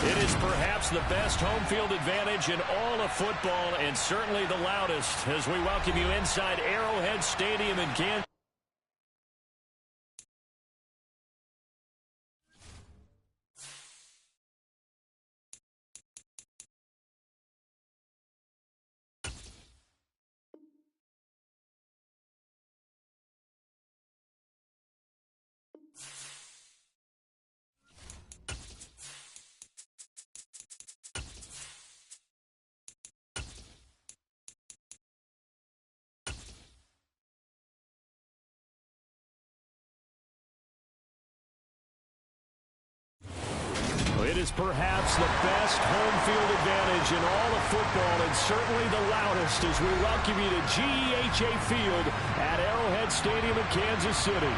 It is perhaps the best home field advantage in all of football, and certainly the loudest, as we welcome you inside Arrowhead Stadium in Kansas. It is perhaps the best home field advantage in all of football, and certainly the loudest, as we welcome you to GEHA Field at Arrowhead Stadium in Kansas City.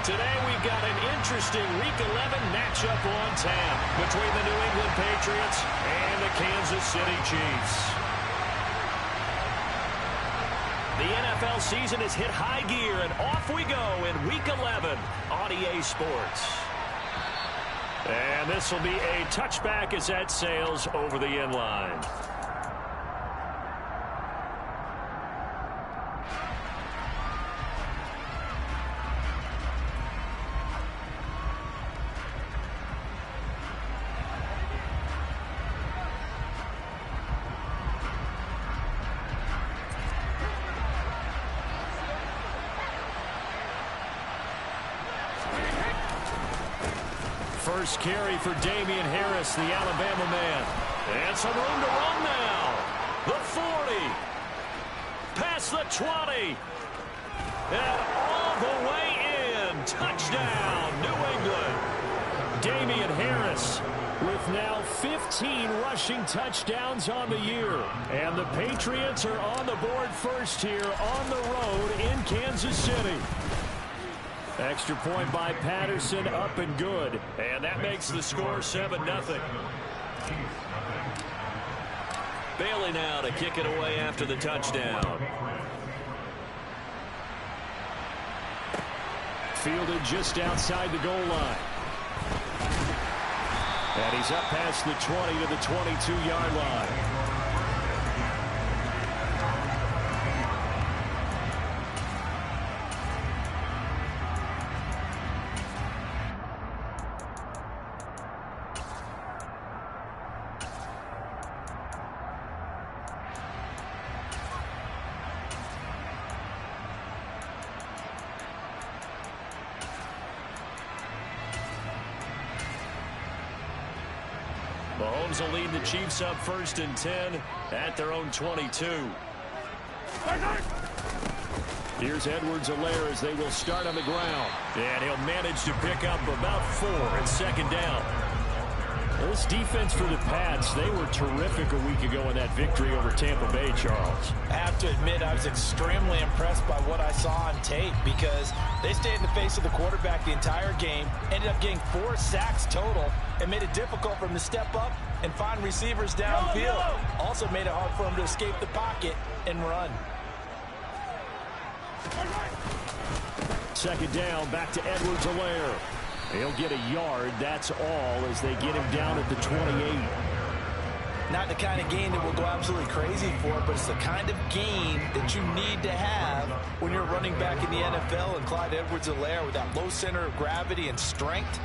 Today we've got an interesting Week 11 matchup on tap between the New England Patriots and the Kansas City Chiefs. The NFL season has hit high gear, and off we go in Week 11 on EA Sports. And this will be a touchback as that sails over the end line. First carry for Damian Harris, the Alabama man. And some room to run now. The 40. Past the 20. And all the way in. Touchdown, New England. Damian Harris with now 15 rushing touchdowns on the year. And the Patriots are on the board first here on the road in Kansas City. Extra point by Patterson, up and good. And that makes the score 7-0. Bailey now to kick it away after the touchdown. Fielded just outside the goal line. And he's up past the 20 to the 22-yard line. Mahomes will lead the Chiefs up 1st and 10 at their own 22. Here's Edwards-Helaire as they will start on the ground. And he'll manage to pick up about 4 at 2nd down. This defense for the Pats, they were terrific a week ago in that victory over Tampa Bay, Charles. I have to admit, I was extremely impressed by what I saw on tape because they stayed in the face of the quarterback the entire game, ended up getting 4 sacks total, and made it difficult for him to step up and find receivers downfield. Also made it hard for him to escape the pocket and run. 2nd down, back to Edwards-Helaire. He'll get a yard, that's all, as they get him down at the 28. Not the kind of gain that will go absolutely crazy for, but it's the kind of gain that you need to have when you're running back in the NFL. And Clyde Edwards-Helaire, with that low center of gravity and strength,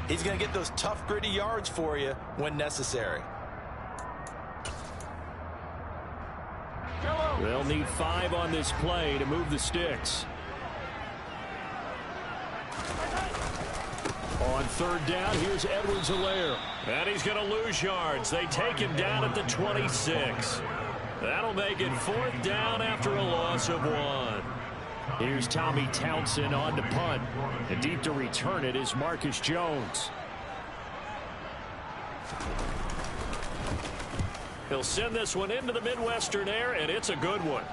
He's going to get those tough, gritty yards for you when necessary. They'll need 5 on this play to move the sticks. On 3rd down, here's Edwards-Helaire. And he's going to lose yards. They take him down at the 26. That'll make it 4th down after a loss of 1. Here's Tommy Townsend on to punt. And deep to return it is Marcus Jones. He'll send this one into the Midwestern air, and it's a good one.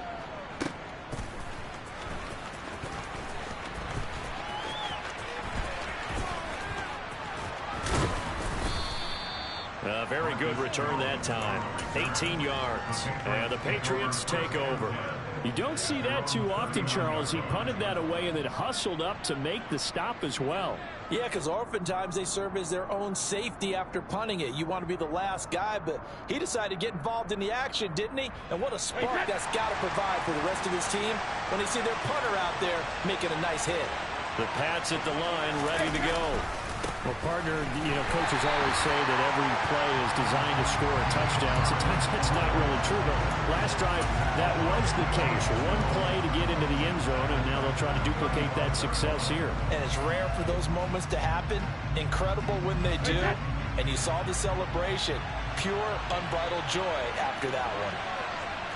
A very good return that time. 18 yards. And the Patriots take over. You don't see that too often, Charles. He punted that away and then hustled up to make the stop as well. Yeah, because oftentimes they serve as their own safety after punting it. You want to be the last guy, but he decided to get involved in the action, didn't he? And what a spark that's got to provide for the rest of his team when they see their punter out there making a nice hit. The Pats at the line, ready to go. Well, partner, coaches always say that every play is designed to score a touchdown. Sometimes that's not really true, but last drive, that was the case. One play to get into the end zone, and now they'll try to duplicate that success here. And it's rare for those moments to happen. Incredible when they do. And you saw the celebration. Pure, unbridled joy after that one.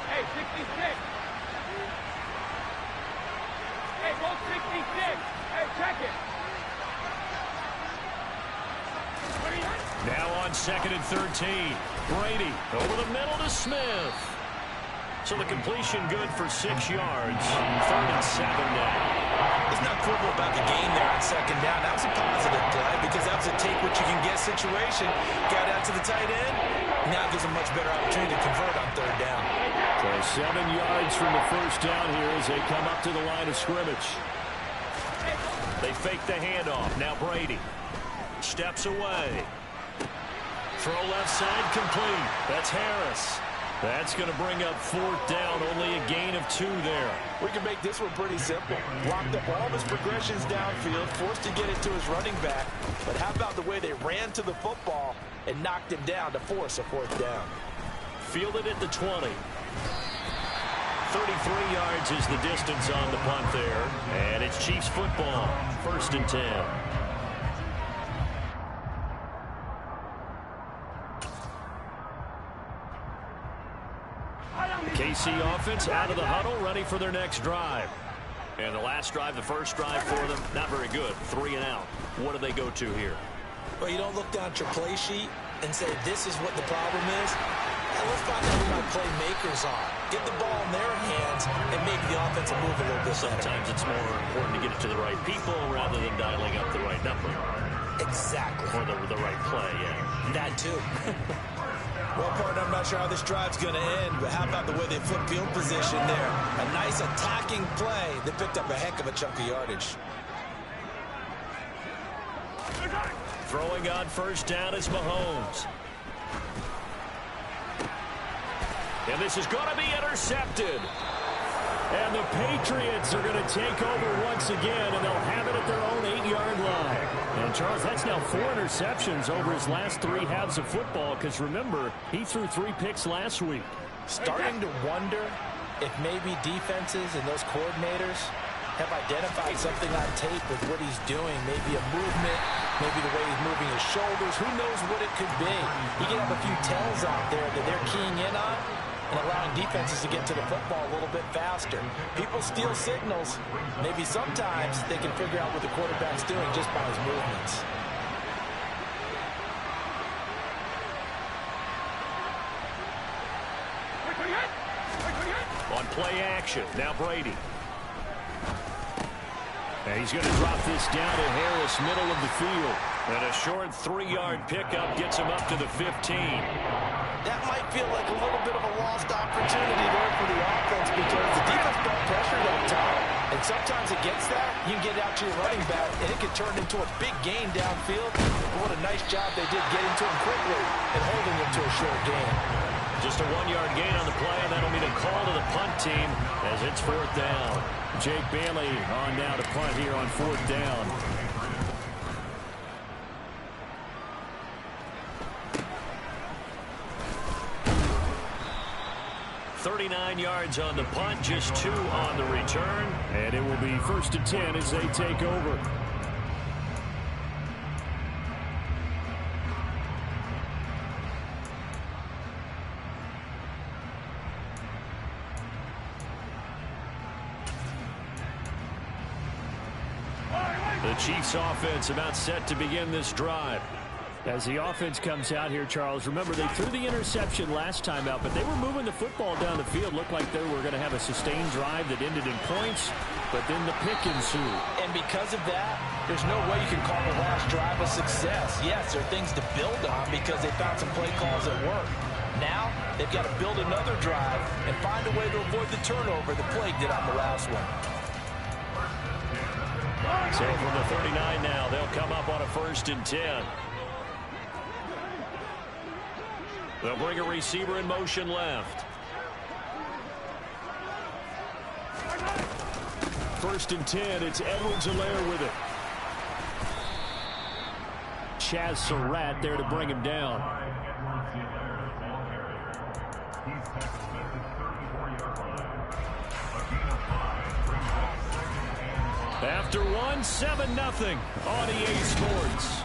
Hey, 66. Hey, go 66. Hey, check it. Now on 2nd and 13. Brady over the middle to Smith. So the completion good for 6 yards. 3rd and 7 now. It's not quibble about the game there on 2nd down. That was a positive play because that was a take what you can get situation. Got out to the tight end. Now it gives a much better opportunity to convert on 3rd down. So 7 yards from the 1st down here as they come up to the line of scrimmage. They fake the handoff. Now Brady steps away. Throw left side complete. That's Harris. That's going to bring up 4th down. Only a gain of 2 there. We can make this one pretty simple. Blocked up all of his progressions downfield, forced to get it to his running back. But how about the way they ran to the football and knocked him down to force a 4th down? Fielded at the 20. 33 yards is the distance on the punt there. And it's Chiefs football. 1st and 10. KC offense out of the huddle, ready for their next drive. And the last drive, the first drive for them, not very good. 3 and out. What do they go to here? Well, you don't look down at your play sheet and say, this is what the problem is. Now, let's find out who my playmakers are. Get the ball in their hands and make the offense move a little bit better. Sometimes it's more important to get it to the right people rather than dialing up the right number. Exactly. Or the right play, yeah. That too. Well, partner, I'm not sure how this drive's going to end, but how about the way they flip field position there? A nice attacking play that picked up a heck of a chunk of yardage. Throwing on 1st down is Mahomes. And this is going to be intercepted. And the Patriots are going to take over once again, and they'll have it at their own 8-yard line. And, Charles, that's now 4 interceptions over his last 3 halves of football, because, remember, he threw 3 picks last week. Starting to wonder if maybe defenses and those coordinators have identified something on tape with what he's doing. Maybe a movement, maybe the way he's moving his shoulders. Who knows what it could be? You can have a few tells out there that they're keying in on and allowing defenses to get to the football a little bit faster. People steal signals. Maybe sometimes they can figure out what the quarterback's doing just by his movements. On play action, now Brady. And he's going to drop this down to Harris, middle of the field. And a short 3-yard pickup gets him up to the 15. That might feel like a little bit of a lost opportunity there for the offense because the defense brought pressure that time. And sometimes against that, you can get out to your running back, and it can turn into a big gain downfield. But what a nice job they did getting to him quickly and holding him to a short gain. Just a 1-yard gain on the play, and that'll be the call to the punt team as it's 4th down. Jake Bailey on now to punt here on 4th down. 39 yards on the punt, just 2 on the return. And it will be 1st and 10 as they take over. The Chiefs offense about set to begin this drive. As the offense comes out here, Charles, remember they threw the interception last time out, but they were moving the football down the field. Looked like they were going to have a sustained drive that ended in points, but then the pick ensued. And because of that, there's no way you can call the last drive a success. Yes, there are things to build on because they found some play calls that work. Now, they've got to build another drive and find a way to avoid the turnover the plague did on the last one. So from the 39 now, they'll come up on a 1st and 10. They'll bring a receiver in motion left. 1st and 10, it's Edwards-Helaire with it. Chaz Surratt there to bring him down. After 1, 7-0 on EA Sports.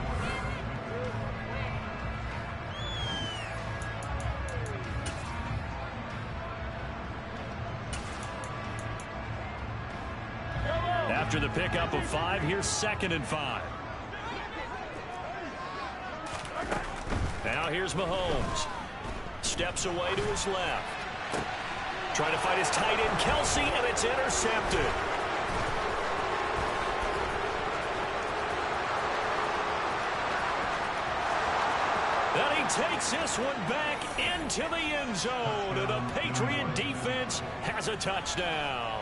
After the pickup of 5, here's 2nd and 5. Now here's Mahomes. Steps away to his left. Trying to fight his tight end, Kelsey, and it's intercepted. And he takes this one back into the end zone, and the Patriot defense has a touchdown.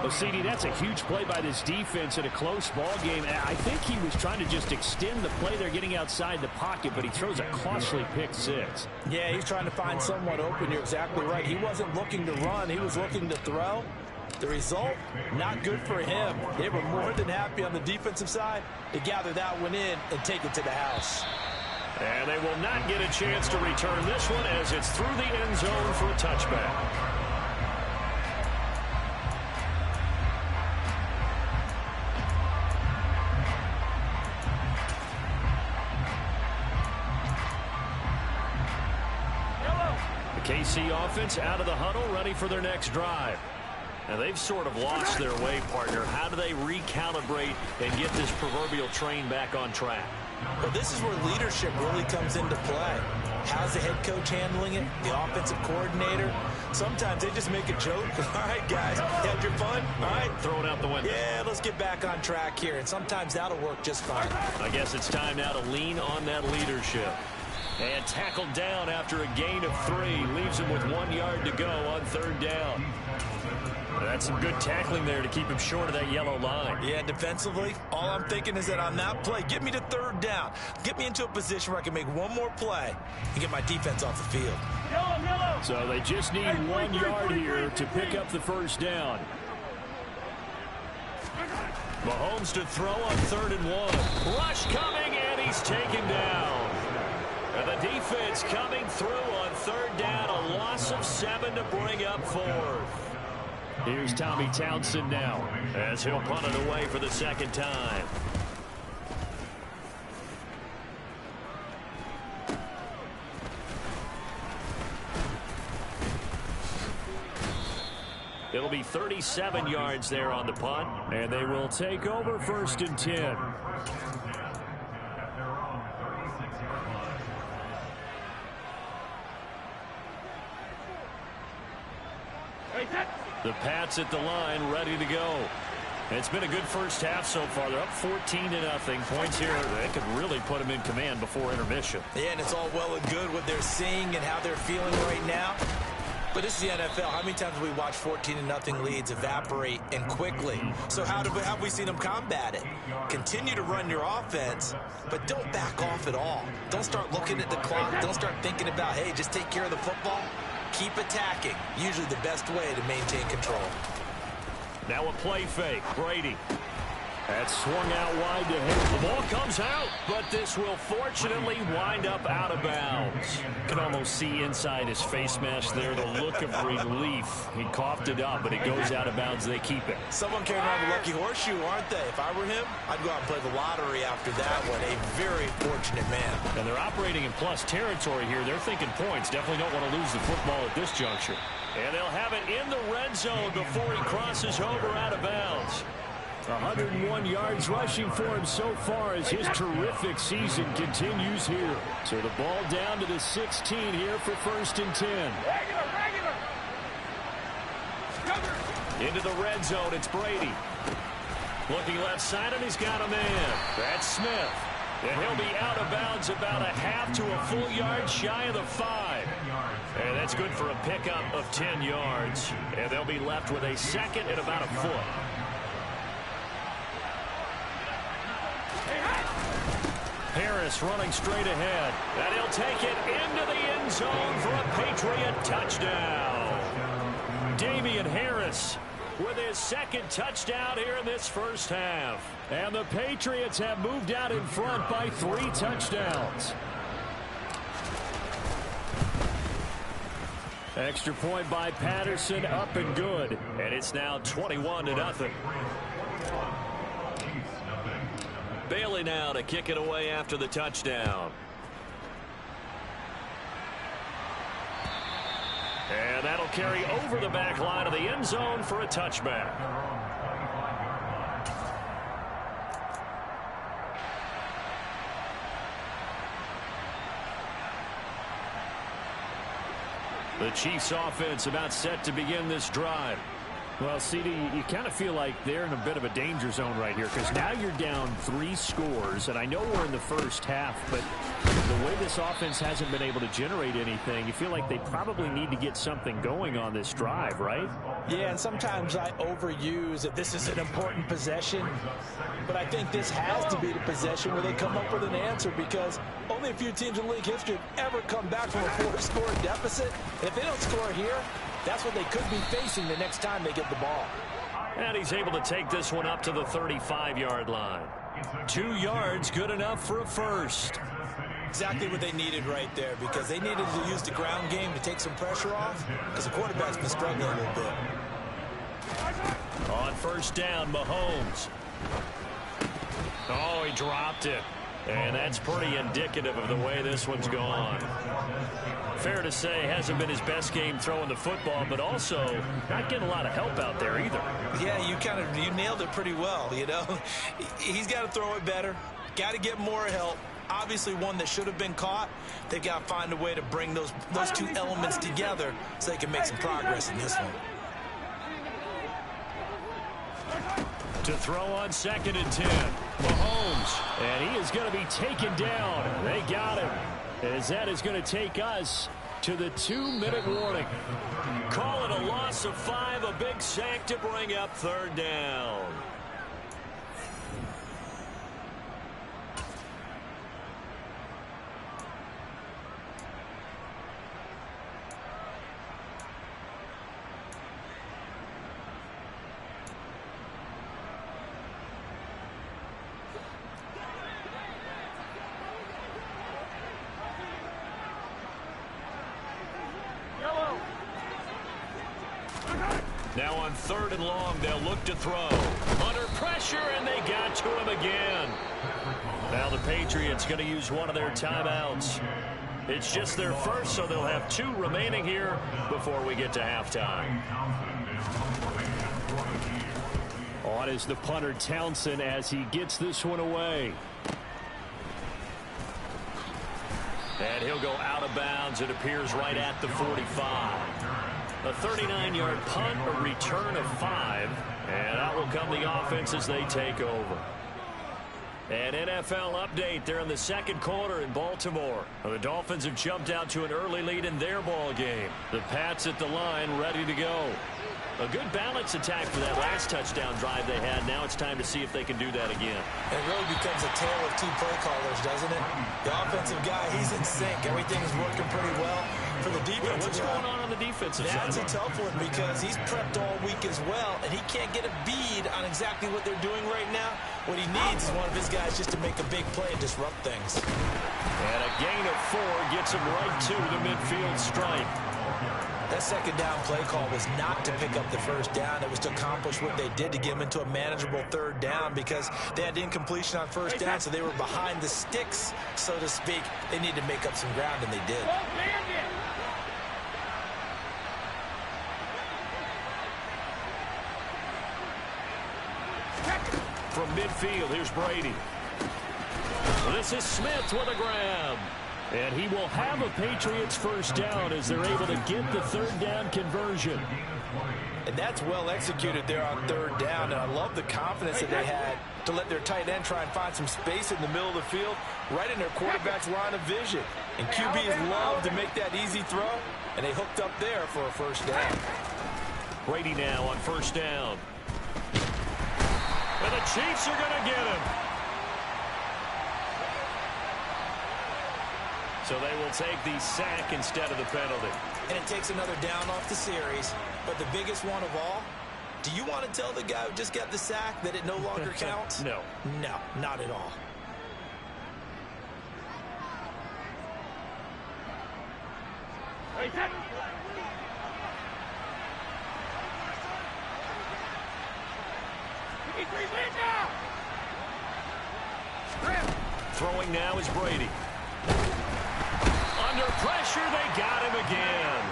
Well, CD, that's a huge play by this defense in a close ball game. I think he was trying to just extend the play. They're getting outside the pocket, but he throws a costly pick 6. Yeah, he's trying to find someone open. You're exactly right. He wasn't looking to run. He was looking to throw. The result, not good for him. They were more than happy on the defensive side to gather that one in and take it to the house. And they will not get a chance to return this one as it's through the end zone for a touchback. KC offense out of the huddle, ready for their next drive. Now, they've sort of lost their way, partner. How do they recalibrate and get this proverbial train back on track? Well, this is where leadership really comes into play. How's the head coach handling it? The offensive coordinator? Sometimes they just make a joke. All right, guys, had your fun? All right. Throw it out the window. Yeah, let's get back on track here. And sometimes that'll work just fine. I guess it's time now to lean on that leadership. And tackled down after a gain of 3. Leaves him with 1 yard to go on 3rd down. That's some good tackling there to keep him short of that yellow line. Yeah, defensively, all I'm thinking is that on that play, get me to 3rd down. Get me into a position where I can make one more play and get my defense off the field. So they just need 1 yard here to pick up the 1st down. Mahomes to throw on 3rd and 1. Rush coming, and he's taken down. And the defense coming through on 3rd down. A loss of 7 to bring up 4th. Here's Tommy Townsend now as he'll punt it away for the 2nd time. It'll be 37 yards there on the punt. And they will take over 1st and 10. The Pats at the line, ready to go. It's been a good first half so far. They're up 14-0. Points here, they could really put them in command before intermission. Yeah, and it's all well and good what they're seeing and how they're feeling right now. But this is the NFL. How many times have we watched 14-0 leads evaporate and quickly? So how have we seen them combat it? Continue to run your offense, but don't back off at all. Don't start looking at the clock. Don't start thinking about, hey, just take care of the football. Keep attacking. Usually the best way to maintain control. Now a play fake. Brady. That swung out wide to him. The ball comes out, but this will fortunately wind up out of bounds. You can almost see inside his face mask there the look of relief. He coughed it up, but it goes out of bounds. They keep it. Someone carrying around the lucky horseshoe, aren't they? If I were him, I'd go out and play the lottery after that one. A very fortunate man. And they're operating in plus territory here. They're thinking points. Definitely don't want to lose the football at this juncture. And they'll have it in the red zone before he crosses over out of bounds. 101 yards rushing for him so far as his terrific season continues here. So the ball down to the 16 here for 1st and 10. Into the red zone, it's Brady. Looking left side, and he's got a man. That's Smith. And he'll be out of bounds about a half to a full yard shy of the 5. And that's good for a pickup of 10 yards. And they'll be left with a second and about a foot. Harris running straight ahead. And he'll take it into the end zone for a Patriot touchdown. Damian Harris with his second touchdown here in this first half. And the Patriots have moved out in front by 3 touchdowns. Extra point by Patterson, up and good. And it's now 21-0. Bailey now to kick it away after the touchdown. And that'll carry over the back line of the end zone for a touchback. The Chiefs offense about set to begin this drive. Well, CD, you kind of feel like they're in a bit of a danger zone right here because now you're down 3 scores, and I know we're in the first half, but the way this offense hasn't been able to generate anything, you feel like they probably need to get something going on this drive, right? Yeah, and sometimes I overuse that this is an important possession, but I think this has to be the possession where they come up with an answer because only a few teams in league history have ever come back from a 4-score deficit. And if they don't score here, that's what they could be facing the next time they get the ball. And he's able to take this one up to the 35-yard line. 2 yards, good enough for a first. Exactly what they needed right there because they needed to use the ground game to take some pressure off because the quarterback's been struggling a little bit. On first down, Mahomes. Oh, he dropped it. And that's pretty indicative of the way this one's gone. Fair to say, hasn't been his best game throwing the football, but also not getting a lot of help out there either. Yeah, you nailed it pretty well, you know. He's got to throw it better, got to get more help. Obviously one that should have been caught. They've got to find a way to bring those 2 elements together so they can make some progress in this one. To throw on 2nd and 10. Mahomes. And he is going to be taken down. They got him. As that is going to take us to the 2-minute warning. Call it a loss of 5. A big sack to bring up 3rd down. Now on 3rd and long, they'll look to throw. Under pressure, and they got to him again. Now the Patriots going to use one of their timeouts. It's just their first, so they'll have 2 remaining here before we get to halftime. On is the punter Townsend as he gets this one away. And he'll go out of bounds. It appears right at the 45. A 39-yard punt, a return of 5. And out will come the offense as they take over. An NFL update there in the 2nd quarter in Baltimore. The Dolphins have jumped out to an early lead in their ball game. The Pats at the line ready to go. A good balance attack for that last touchdown drive they had. Now it's time to see if they can do that again. It really becomes a tale of two play callers, doesn't it? The offensive guy, he's in sync. Everything is working pretty well. For the defense, what's going on the defensive side? That's a tough one because he's prepped all week as well, and he can't get a bead on exactly what they're doing right now. What he needs is one of his guys just to make a big play and disrupt things. And a gain of 4 gets him right to the midfield stripe. That second down play call was not to pick up the first down. It was to accomplish what they did to get them into a manageable third down because they had incompletion on first down, so they were behind the sticks, so to speak. They needed to make up some ground, and they did. From midfield, here's Brady. This is Smith with a grab. And he will have a Patriots first down as they're able to get the third down conversion. And that's well executed there on third down. And I love the confidence that they had to let their tight end try and find some space in the middle of the field, right in their quarterback's line of vision. And QBs love to make that easy throw, and they hooked up there for a first down. Brady now on first down. And the Chiefs are going to get him. So they will take the sack instead of the penalty. And it takes another down off the series. But the biggest one of all, do you want to tell the guy who just got the sack that it no longer counts? No. No, not at all. Throwing now is Brady. Under pressure, they got him again.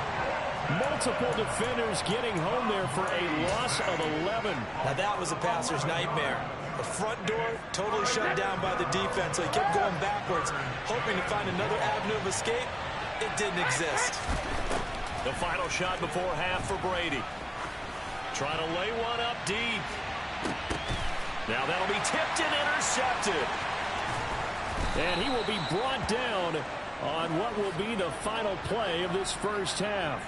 Multiple defenders getting home there for a loss of 11. Now that was a passer's nightmare. The front door totally shut down by the defense. So he kept going backwards, hoping to find another avenue of escape. It didn't exist. The final shot before half for Brady. Trying to lay one up deep. Now that'll be tipped and intercepted. And he will be brought down on what will be the final play of this first half.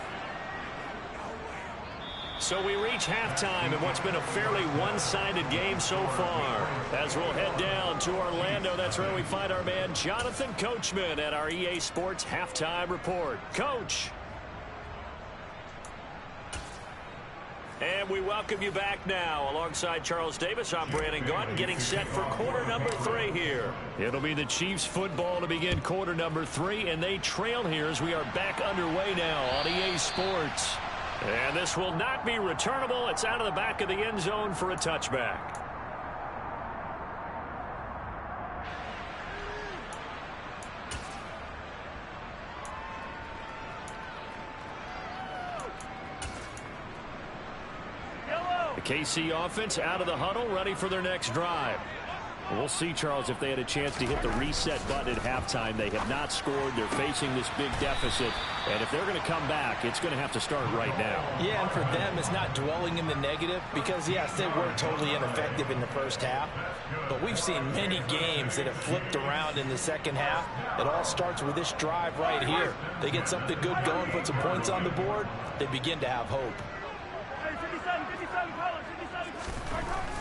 So we reach halftime in what's been a fairly one-sided game so far. As we'll head down to Orlando, that's where we find our man Jonathan Coachman at our EA Sports Halftime Report. Coach. And we welcome you back now. Alongside Charles Davis, I'm Brandon Gaudin, getting set for quarter number 3 here. It'll be the Chiefs football to begin quarter number 3, and they trail here as we are back underway now on EA Sports. And this will not be returnable. It's out of the back of the end zone for a touchback. KC offense out of the huddle, ready for their next drive. We'll see, Charles, if they had a chance to hit the reset button at halftime. They have not scored. They're facing this big deficit. And if they're going to come back, it's going to have to start right now. Yeah, and for them, it's not dwelling in the negative because, yes, they were totally ineffective in the first half. But we've seen many games that have flipped around in the second half. It all starts with this drive right here. They get something good going, put some points on the board, they begin to have hope.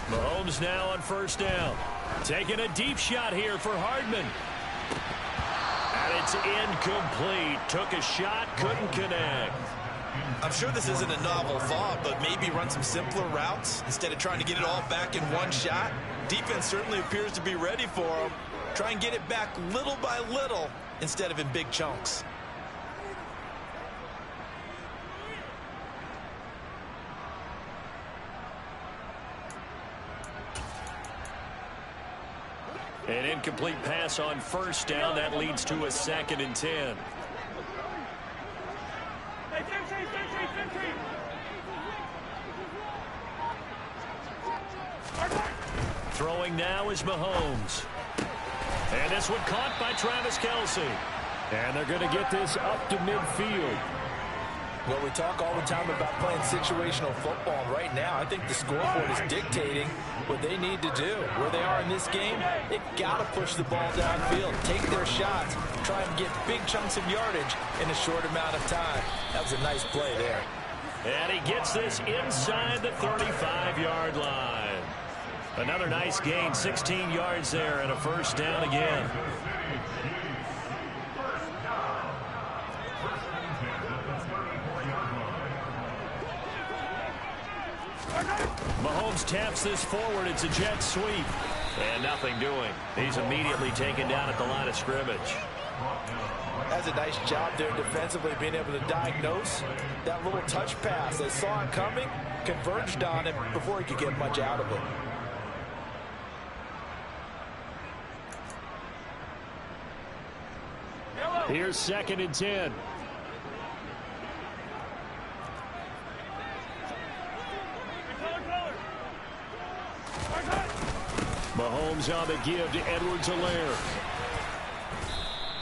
Mahomes now on first down. Taking a deep shot here for Hardman. And it's incomplete. Took a shot, couldn't connect. I'm sure this isn't a novel thought, but maybe run some simpler routes instead of trying to get it all back in one shot. Defense certainly appears to be ready for them. Try and get it back little by little instead of in big chunks. An incomplete pass on first down. That leads to a 2nd and 10. Throwing now is Mahomes. And this one caught by Travis Kelce. And they're going to get this up to midfield. Well, we talk all the time about playing situational football. And right now, I think the scoreboard is dictating what they need to do. Where they are in this game, they've got to push the ball downfield, take their shots, try and get big chunks of yardage in a short amount of time. That was a nice play there. And he gets this inside the 35-yard line. Another nice gain, 16 yards there, and a first down again. Mahomes taps this forward. It's a jet sweep. And nothing doing. He's immediately taken down at the line of scrimmage. That's a nice job there defensively, being able to diagnose that little touch pass. They saw it coming, converged on it before he could get much out of it. Here's 2nd and 10. Mahomes on the give to Edwards-Helaire.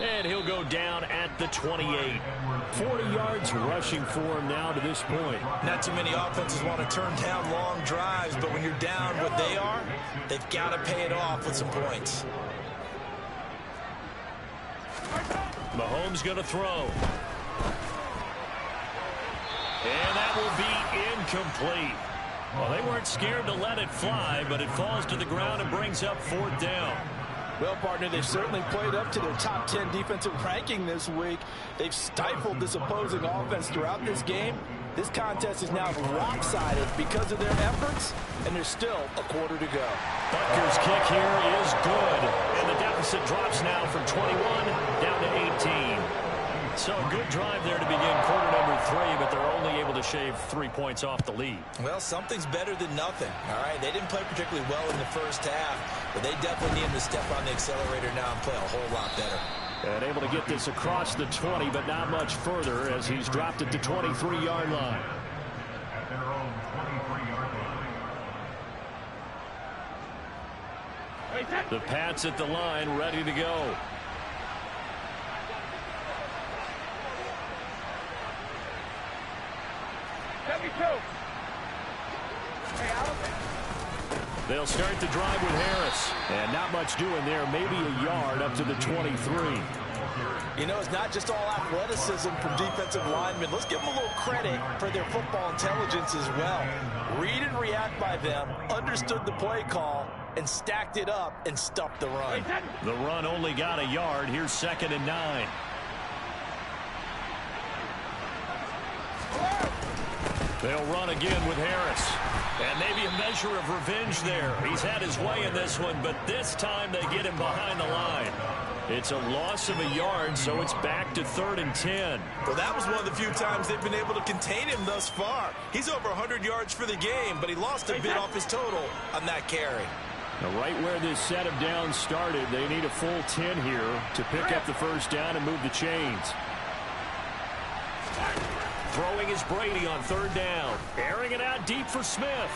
And he'll go down at the 28. 40 yards rushing for him now to this point. Not too many offenses want to turn down long drives, but when you're down what they are, they've got to pay it off with some points. Mahomes going to throw. And that will be incomplete. Well, they weren't scared to let it fly, but it falls to the ground and brings up 4th down. Well, partner, they've certainly played up to their top 10 defensive ranking this week. They've stifled this opposing offense throughout this game. This contest is now lopsided because of their efforts, and there's still a quarter to go. Butker's kick here is good, and the deficit drops now from 21 down to 18. So a good drive there to begin quarter number 3, but they're only able to shave 3 points off the lead. Well, something's better than nothing. All right, they didn't play particularly well in the first half, but they definitely need to step on the accelerator now and play a whole lot better. And able to get this across the 20, but not much further as he's dropped it to 23-yard line. The Pats at the line, ready to go. They'll start the drive with Harris. And not much doing there. Maybe a yard up to the 23. You know, it's not just all athleticism from defensive linemen. Let's give them a little credit for their football intelligence as well. Read and react by them, understood the play call, and stacked it up and stuffed the run. The run only got a yard. Here's 2nd and 9. They'll run again with Harris. And maybe a measure of revenge there. He's had his way in this one, but this time they get him behind the line. It's a loss of a yard, so it's back to 3rd and 10. Well, that was one of the few times they've been able to contain him thus far. He's over 100 yards for the game, but he lost a bit off his total on that carry. Now, right where this set of downs started, they need a full 10 here to pick up the first down and move the chains. Throwing is Brady on 3rd down. Airing it out deep for Smith.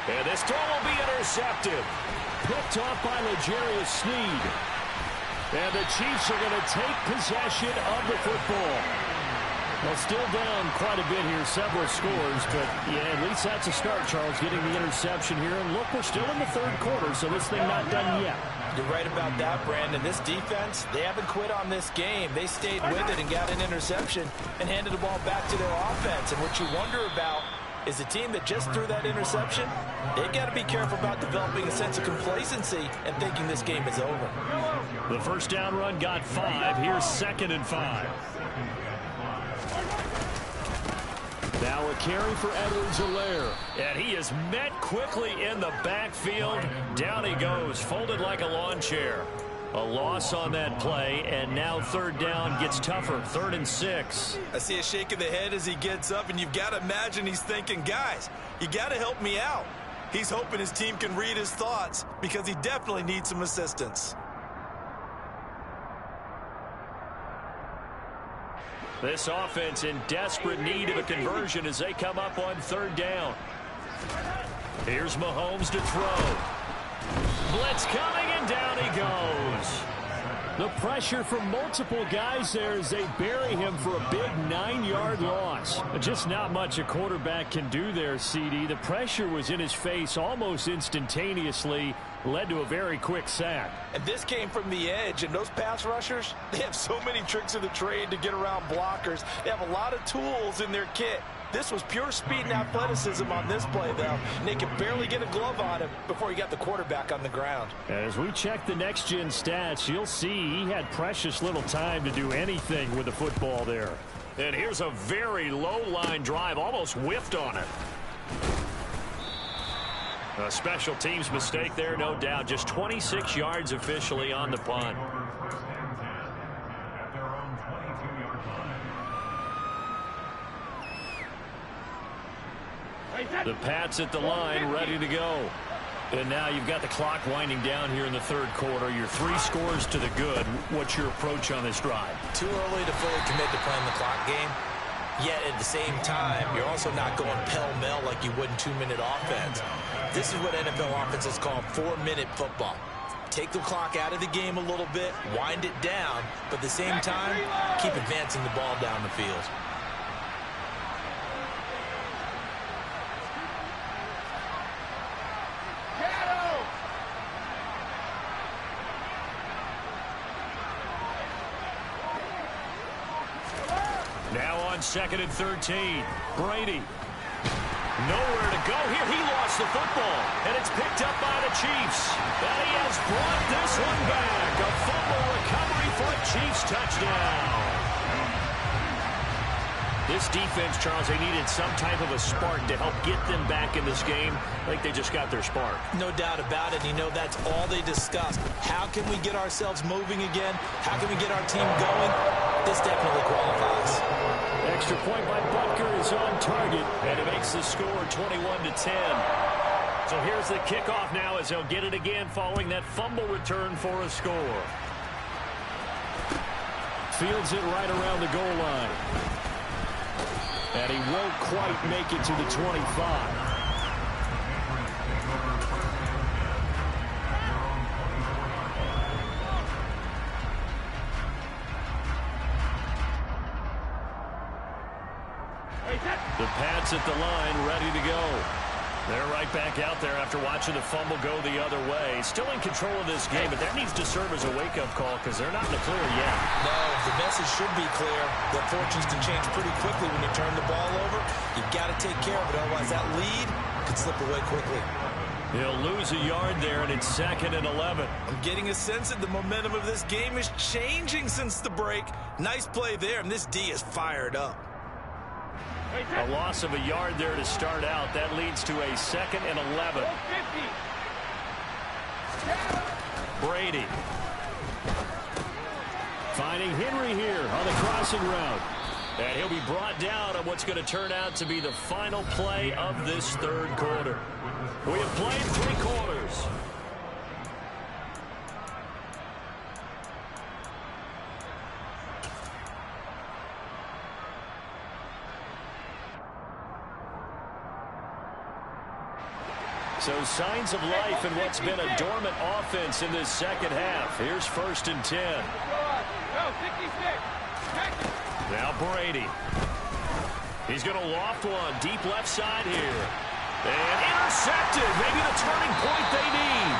And this throw will be intercepted. Picked off by L'Jarius Sneed. And the Chiefs are going to take possession of the football. Well, still down quite a bit here, several scores, but yeah, at least that's a start, Charles, getting the interception here. And look, we're still in the 3rd quarter, so this thing not done yet. You're right about that, Brandon. This defense, they haven't quit on this game. They stayed with it and got an interception and handed the ball back to their offense. And what you wonder about is the team that just threw that interception, they've got to be careful about developing a sense of complacency and thinking this game is over. The first down run got 5. Here's 2nd and 5. Now a carry for Edwards-Helaire. And he is met quickly in the backfield. Down he goes, folded like a lawn chair. A loss on that play, and now 3rd down gets tougher, 3rd and 6. I see a shake of the head as he gets up, and you've got to imagine he's thinking, guys, you got to help me out. He's hoping his team can read his thoughts because he definitely needs some assistance. This offense in desperate need of a conversion as they come up on 3rd down. Here's Mahomes to throw. Blitz coming, and down he goes. The pressure from multiple guys there as they bury him for a big 9-yard loss. Just not much a quarterback can do there, CD. The pressure was in his face almost instantaneously, led to a very quick sack. And this came from the edge, and those pass rushers, they have so many tricks of the trade to get around blockers. They have a lot of tools in their kit. This was pure speed and athleticism on this play, though. And they could barely get a glove on him before he got the quarterback on the ground. As we check the next-gen stats, you'll see he had precious little time to do anything with the football there. And here's a very low-line drive, almost whiffed on it. A special teams mistake there, no doubt. Just 26 yards officially on the punt. The Pats at the line, ready to go. And now you've got the clock winding down here in the third quarter. You're 3 scores to the good. What's your approach on this drive? Too early to fully commit to playing the clock game. Yet at the same time, you're also not going pell-mell like you would in 2-minute offense. This is what NFL offenses call 4-minute football. Take the clock out of the game a little bit, wind it down, but at the same time, keep advancing the ball down the field. Now on 2nd and 13. Brady. Nowhere to go here. He lost the football. And it's picked up by the Chiefs. And he has brought this one back. A fumble recovery for a Chiefs touchdown. This defense, Charles, they needed some type of a spark to help get them back in this game. I think they just got their spark. No doubt about it. You know, that's all they discussed. How can we get ourselves moving again? How can we get our team going? This definitely qualifies. Extra point by Butker is on target. And it makes the score 21-10. So here's the kickoff now as they'll get it again following that fumble return for a score. Fields it right around the goal line. And he won't quite make it to the 25. The Pats at the line, ready to go. They're right back out there after watching the fumble go the other way. Still in control of this game, but that needs to serve as a wake-up call because they're not in the clear yet. No, the message should be clear that fortunes can change pretty quickly when you turn the ball over. You've got to take care of it, otherwise that lead could slip away quickly. He'll lose a yard there, and it's 2nd and 11. I'm getting a sense that the momentum of this game is changing since the break. Nice play there, and this D is fired up. A loss of a yard there to start out. That leads to a 2nd and 11. Brady. Finding Henry here on the crossing route. And he'll be brought down on what's going to turn out to be the final play of this third quarter. We have played 3 quarters. So signs of life in what's been a dormant offense in this second half. Here's 1st and 10. Now Brady. He's going to loft one deep left side here. And intercepted. Maybe the turning point they need.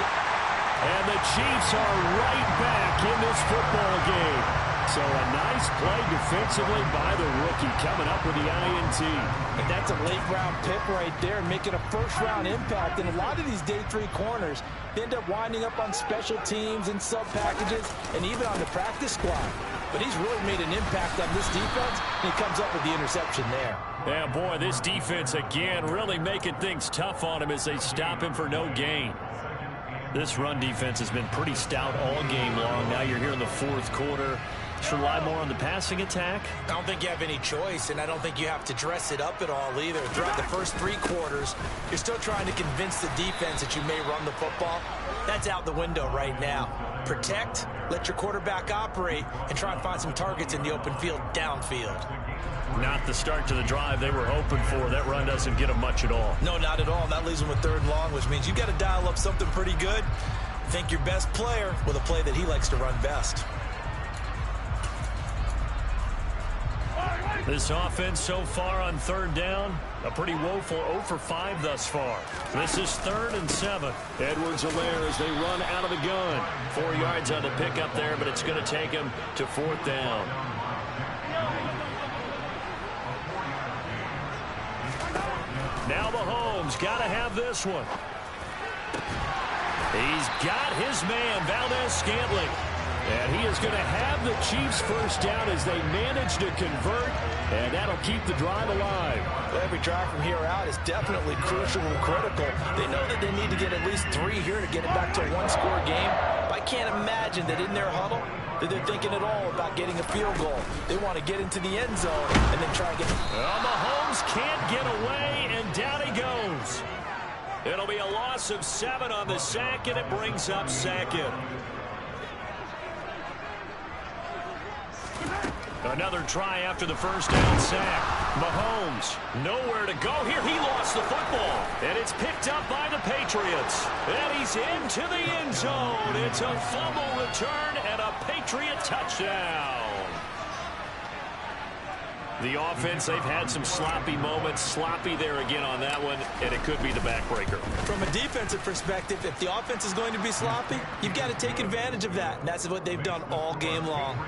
And the Chiefs are right back in this football game. So a nice play defensively by the rookie coming up with the INT. And that's a late-round pick right there, making a first-round impact. And a lot of these day 3 corners end up winding up on special teams and sub-packages and even on the practice squad. But he's really made an impact on this defense, and he comes up with the interception there. Yeah, boy, this defense, again, really making things tough on him as they stop him for no gain. This run defense has been pretty stout all game long. Now you're here in the fourth quarter. Just rely more on the passing attack? I don't think you have any choice, and I don't think you have to dress it up at all either. Throughout the first 3 quarters, you're still trying to convince the defense that you may run the football. That's out the window right now. Protect, let your quarterback operate, and try and find some targets in the open field downfield. Not the start to the drive they were hoping for. That run doesn't get them much at all. No, not at all. And that leaves them with 3rd and long, which means you've got to dial up something pretty good. Think your best player with a play that he likes to run best. This offense so far on 3rd down, a pretty woeful 0 for 5 thus far. This is 3rd and 7. Edwards-Helaire as they run out of the gun. 4 yards on the pickup there, but it's going to take him to 4th down. Now Mahomes got to have this one. He's got his man, Valdez-Scantling. And he is going to have the Chiefs first down as they manage to convert, and that'll keep the drive alive. Every drive from here out is definitely crucial and critical. They know that they need to get at least 3 here to get it back to a one-score game. But I can't imagine that in their huddle that they're thinking at all about getting a field goal. They want to get into the end zone and then try to get... Mahomes can't get away, and down he goes. It'll be a loss of 7 on the sack, and it brings up second. Another try after the first down sack. Mahomes, nowhere to go here. He lost the football, and it's picked up by the Patriots. And he's into the end zone. It's a fumble return and a Patriot touchdown. The offense, they've had some sloppy moments. Sloppy there again on that one, and it could be the backbreaker. From a defensive perspective, if the offense is going to be sloppy, you've got to take advantage of that, and that's what they've done all game long.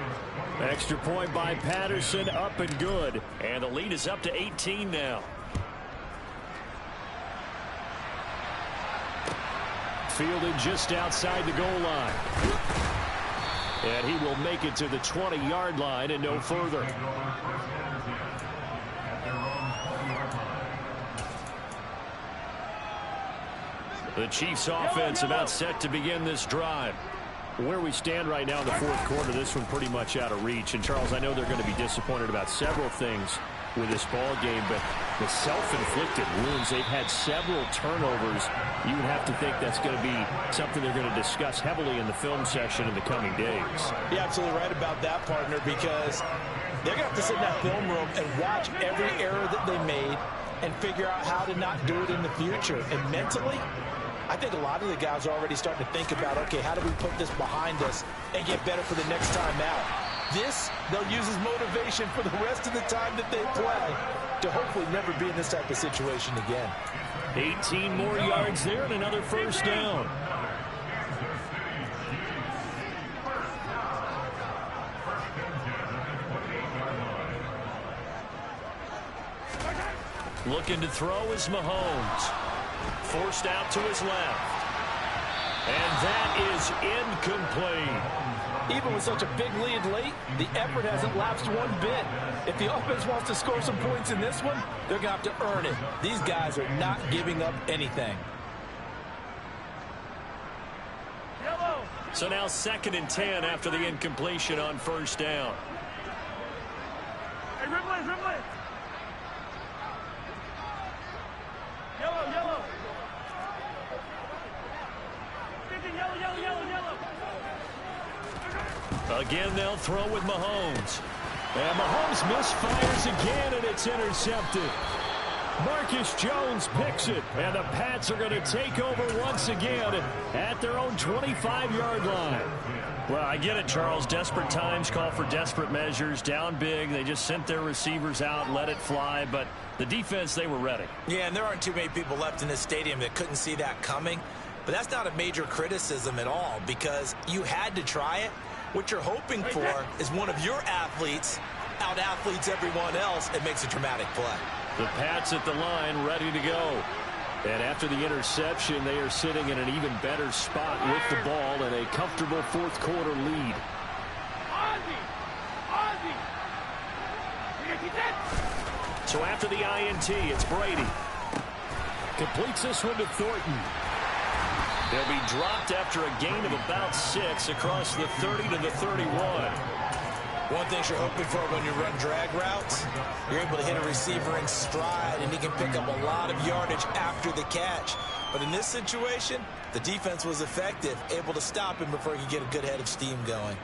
Extra point by Patterson, up and good. And the lead is up to 18 now. Fielded just outside the goal line. And he will make it to the 20-yard line and no further. The Chiefs offense about set to begin this drive. Where we stand right now in the fourth quarter, this one pretty much out of reach. And, Charles, I know they're going to be disappointed about several things with this ball game, but the self-inflicted wounds, they've had several turnovers. You would have to think that's going to be something they're going to discuss heavily in the film session in the coming days. You're absolutely right about that, partner, because they're going to have to sit in that film room and watch every error that they made and figure out how to not do it in the future. And mentally, I think a lot of the guys are already starting to think about, okay, how do we put this behind us and get better for the next time out? This, they'll use as motivation for the rest of the time that they play to hopefully never be in this type of situation again. 18 more yards there and another first down. Looking to throw is Mahomes. Forced out to his left. And that is incomplete. Even with such a big lead late, the effort hasn't lapsed one bit. If the offense wants to score some points in this one, they're going to have to earn it. These guys are not giving up anything. So now 2nd and 10 after the incompletion on first down. Hey, Ridley, Ridley. Yellow, yellow. Yellow, yellow, yellow. Again, they'll throw with Mahomes. And Mahomes misfires again, and it's intercepted. Marcus Jones picks it, and the Pats are going to take over once again at their own 25-yard line. Well, I get it, Charles. Desperate times call for desperate measures. Down big, they just sent their receivers out, let it fly, but the defense, they were ready. Yeah, and there aren't too many people left in this stadium that couldn't see that coming. But that's not a major criticism at all, because you had to try it. What you're hoping for is one of your athletes out-athletes everyone else and makes a dramatic play. The Pats at the line, ready to go. And after the interception, they are sitting in an even better spot with the ball and a comfortable fourth quarter lead. So after the INT, it's Brady. Completes this one to Thornton. They'll be dropped after a gain of about 6 across the 30 to the 31. One thing you're hoping for when you run drag routes, you're able to hit a receiver in stride, and he can pick up a lot of yardage after the catch. But in this situation, the defense was effective, able to stop him before he could get a good head of steam going.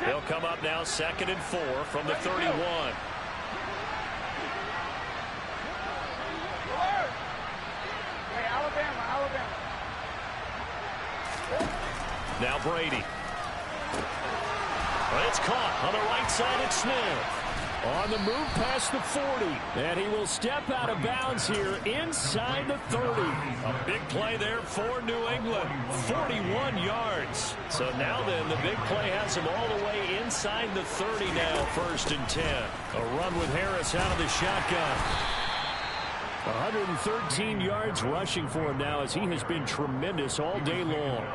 They'll come up now 2nd and 4 from the 31. Now Brady. It's caught on the right side. It's Smith. On the move past the 40. And he will step out of bounds here inside the 30. A big play there for New England. 41 yards. So now then, the big play has him all the way inside the 30 now, 1st and 10. A run with Harris out of the shotgun. 113 yards rushing for him now as he has been tremendous all day long.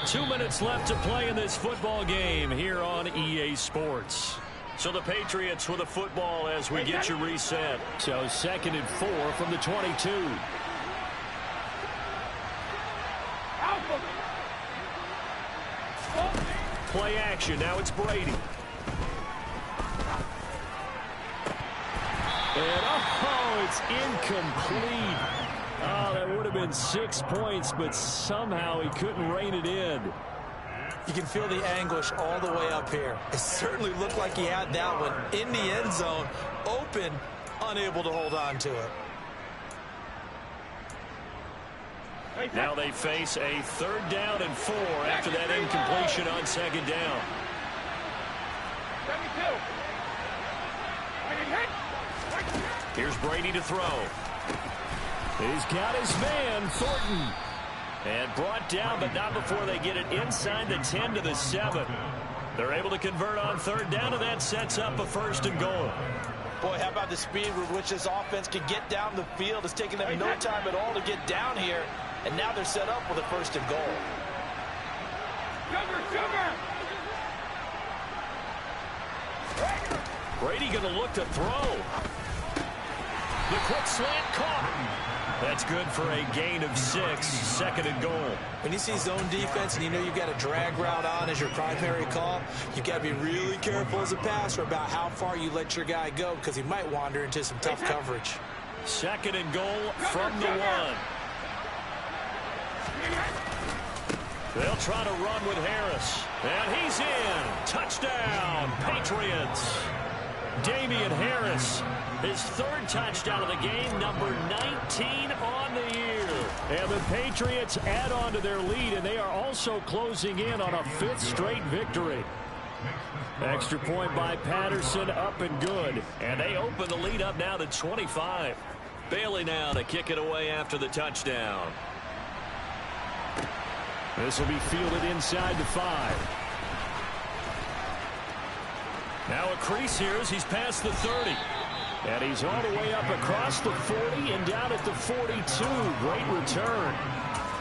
2 minutes left to play in this football game here on EA Sports. So the Patriots with a football as we get you reset. So 2nd and 4 from the 22. Play action. Now it's Brady. And oh, it's incomplete. Oh, that would have been 6 points, but somehow he couldn't rein it in. You can feel the anguish all the way up here. It certainly looked like he had that one in the end zone, open, unable to hold on to it. Now they face a 3rd down and 4 after that incompletion on 2nd down. 72. Here's Brady to throw. He's got his man, Thornton. And brought down, but not before they get it inside the 10 to the 7. They're able to convert on 3rd down, and that sets up a 1st and goal. Boy, how about the speed with which this offense can get down the field? It's taking them no time at all to get down here, and now they're set up with a 1st and goal. Brady going to look to throw. The quick slant caught. That's good for a gain of 6, 2nd and goal. When you see zone defense and you know you've got a drag route on as your primary call, you've got to be really careful as a passer about how far you let your guy go because he might wander into some tough coverage. 2nd and goal from the 1. They'll try to run with Harris. And he's in. Touchdown, Patriots. Damian Harris, his 3rd touchdown of the game, number 19 on the year. And the Patriots add on to their lead, and they are also closing in on a 5th straight victory. Extra point by Patterson, up and good. And they open the lead up now to 25. Bailey now to kick it away after the touchdown. This will be fielded inside the 5. Now a crease here as he's past the 30. And he's all the way up across the 40 and down at the 42. Great return.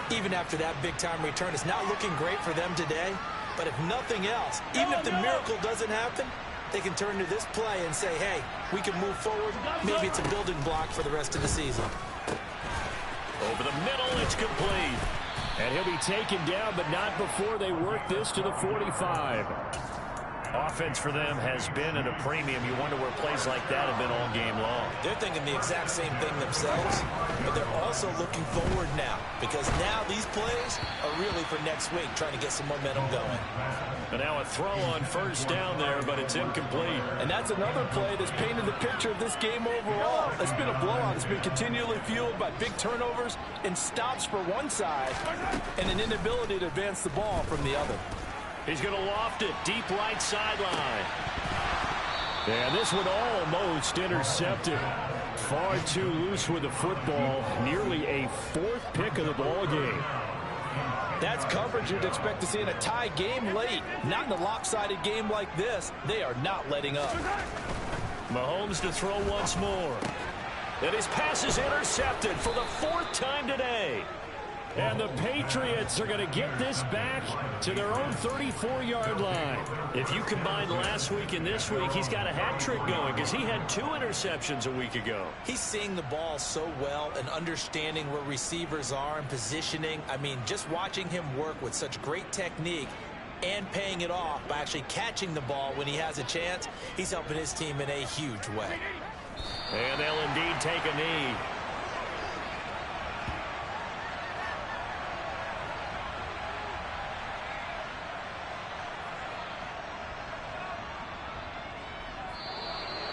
Even after that big-time return, it's not looking great for them today. But if nothing else, even if the miracle doesn't happen, they can turn to this play and say, hey, we can move forward. Maybe it's a building block for the rest of the season. Over the middle, it's complete. And he'll be taken down, but not before they work this to the 45. Offense for them has been at a premium. You wonder where plays like that have been all game long. They're thinking the exact same thing themselves, but they're also looking forward now because now these plays are really for next week, trying to get some momentum going. And now a throw on 1st down there, but it's incomplete. And that's another play that's painted the picture of this game overall. It's been a blowout. It's been continually fueled by big turnovers and stops for one side and an inability to advance the ball from the other. He's going to loft it deep right sideline. And this one almost intercepted. Far too loose with the football. Nearly a 4th pick of the ball game. That's coverage you'd expect to see in a tie game late. Not in a lopsided game like this. They are not letting up. Mahomes to throw once more. And his pass is intercepted for the 4th time today. And the Patriots are going to get this back to their own 34-yard line. If you combine last week and this week, he's got a hat trick going because he had 2 interceptions a week ago. He's seeing the ball so well and understanding where receivers are and positioning. I mean, just watching him work with such great technique and paying it off by actually catching the ball when he has a chance, he's helping his team in a huge way. And they'll indeed take a knee.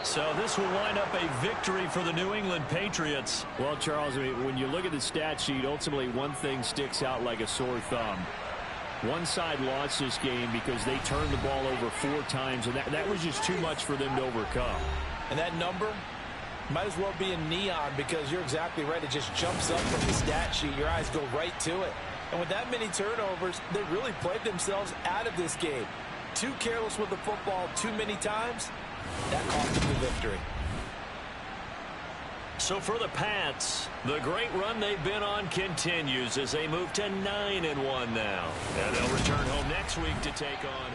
So this will line up a victory for the New England Patriots. Well, Charles, I mean, when you look at the stat sheet, ultimately one thing sticks out like a sore thumb. One side lost this game because they turned the ball over 4 times, and that was just too much for them to overcome. And that number might as well be in neon because you're exactly right. It just jumps up from the stat sheet. Your eyes go right to it. And with that many turnovers, they really played themselves out of this game. Too careless with the football too many times. That cost them the victory. So for the Pats, the great run they've been on continues as they move to 9-1 now. And they'll return home next week to take on